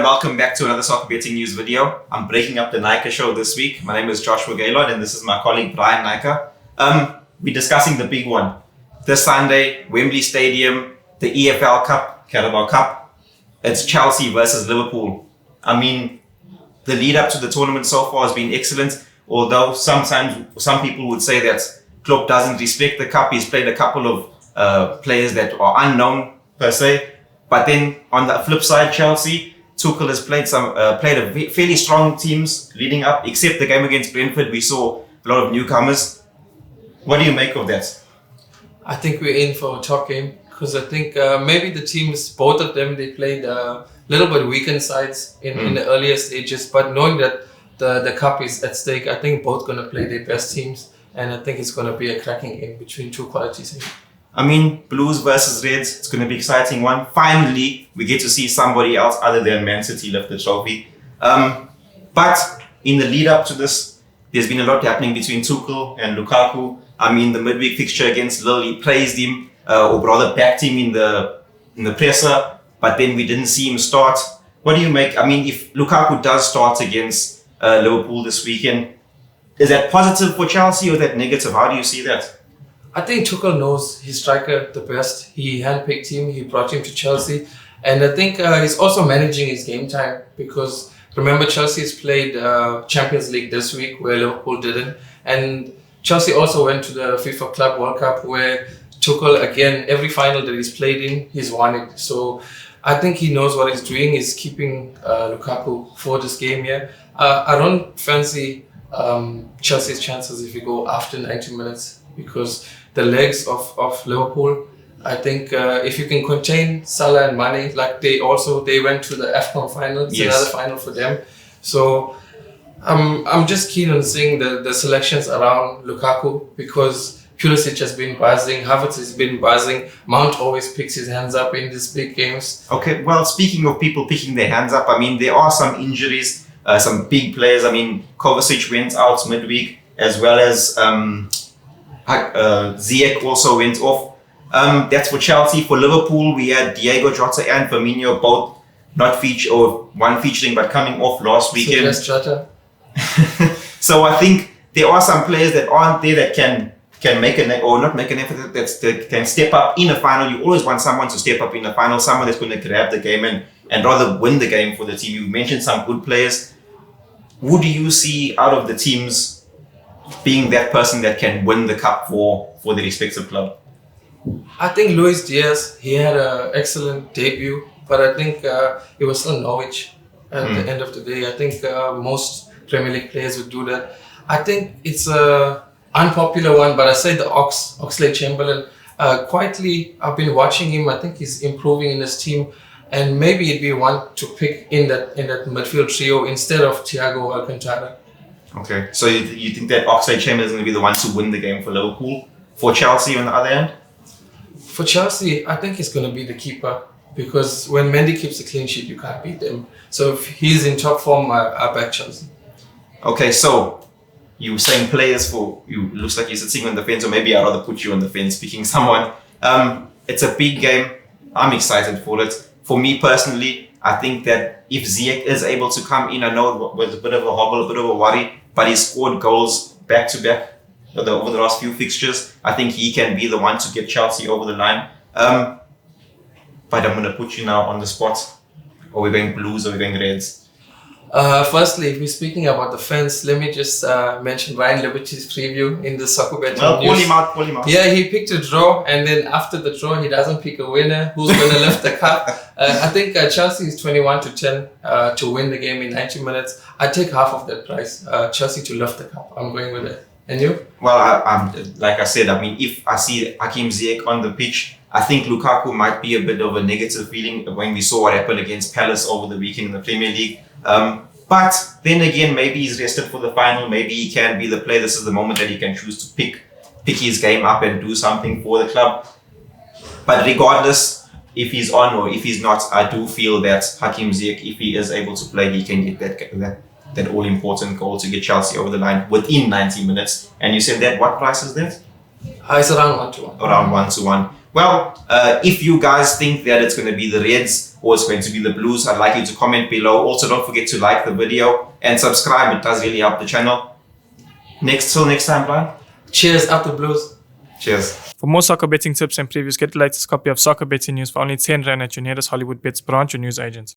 welcome back to another soccer betting news video. I'm breaking up the Naicker show this week. My name is Joshua Gaillard and this is my colleague Bryan Naicker. We're discussing the big one. This Sunday, Wembley Stadium, the EFL Cup, Carabao Cup. It's Chelsea versus Liverpool. I mean, the lead up to the tournament so far has been excellent, although sometimes some people would say that Klopp doesn't respect the cup. He's played a couple of players that are unknown per se. But then on the flip side, Chelsea, Tuchel has played a fairly strong teams leading up, except the game against Brentford. We saw a lot of newcomers. What do you make of that? I think we're in for a top game because I think maybe the teams, both of them, they played a little bit weakened sides in the earlier stages. But knowing that the cup is at stake, I think both going to play their best teams. And I think it's going to be a cracking game between two qualities. I mean, Blues versus Reds, it's going to be an exciting one. Finally, we get to see somebody else other than Man City lift the trophy. But in the lead up to this, there's been a lot happening between Tuchel and Lukaku. I mean, the midweek fixture against Lille, he praised him, or rather backed him in the presser, but then we didn't see him start. What do you make? I mean, if Lukaku does start against Liverpool this weekend, is that positive for Chelsea or is that negative? How do you see that? I think Tuchel knows his striker the best. He handpicked him, he brought him to Chelsea. And I think he's also managing his game time because remember Chelsea's played Champions League this week where Liverpool didn't. And Chelsea also went to the FIFA Club World Cup where Tuchel, again, every final that he's played in, he's won it. So I think he knows what he's doing. He's keeping Lukaku for this game here. I don't fancy Chelsea's chances if you go after 90 minutes because the legs of Liverpool, I think if you can contain Salah and Mane, like they went to the AFCON final, it's another final for them. So I'm just keen on seeing the selections around Lukaku because Pulisic has been buzzing, Havertz has been buzzing, Mount always picks his hands up in these big games. Okay, well, speaking of people picking their hands up, I mean, there are some injuries, some big players. I mean, Kovacic went out midweek as well as Ziyech also went off. That's for Chelsea. For Liverpool, we had Diego Jota and Firmino both not one featuring but coming off last weekend. So Jota. So I think there are some players that aren't there that can make not make an effort, that can step up in a final. You always want someone to step up in a final, someone that's going to grab the game and rather win the game for the team. You mentioned some good players. Who do you see out of the teams being that person that can win the cup for the respective club? I think Luis Diaz, he had an excellent debut, but I think it was still Norwich at the end of the day. I think most Premier League players would do that. I think it's a unpopular one, but I say the OxladeChamberlain. Quietly, I've been watching him. I think he's improving in his team, and maybe it'd be one to pick in that midfield trio instead of Thiago Alcantara. Okay, so you think that OxladeChamberlain is going to be the one to win the game for Liverpool? For Chelsea on the other end? For Chelsea, I think he's going to be the keeper because when Mendy keeps a clean sheet, you can't beat them. So if he's in top form, I back Chelsea. Okay, so you were saying players for you. Looks like you're sitting on the fence, or maybe I'd rather put you on the fence picking someone. It's a big game. I'm excited for it. For me personally, I think that if Ziyech is able to come in, I know it was a bit of a hobble, a bit of a worry, but he scored goals back to back over the last few fixtures. I think he can be the one to get Chelsea over the line. But I'm going to put you now on the spot. Are we going Blues or are we going Reds? Firstly, if we're speaking about the fans, let me just mention Ryan Liberty's preview in the soccer betting news. Pull him out. Yeah, he picked a draw, and then after the draw, he doesn't pick a winner. Who's going to lift the cup? I think Chelsea is 21-10 to win the game in 90 minutes. I take half of that price. Chelsea to lift the cup. I'm going with it. And you? Well, I'm like I said, I mean, if I see Hakim Ziyech on the pitch, I think Lukaku might be a bit of a negative feeling when we saw what happened against Palace over the weekend in the Premier League. But then again, maybe he's rested for the final. Maybe he can be the player. This is the moment that he can choose to pick his game up and do something for the club. But regardless, if he's on or if he's not, I do feel that Hakim Ziyech, if he is able to play, he can get that all-important goal to get Chelsea over the line within 90 minutes. And you said that, what price is that? It's around 1-1. Around 1-1. Well, if you guys think that it's going to be the Reds or it's going to be the Blues, I'd like you to comment below. Also, don't forget to like the video and subscribe. It does really help the channel. Till next time, Bryan. Cheers, up the Blues. Cheers. For more soccer betting tips and previews, get the latest copy of Soccer Betting News for only 10 Rand at your nearest Hollywood Bets branch or news agent.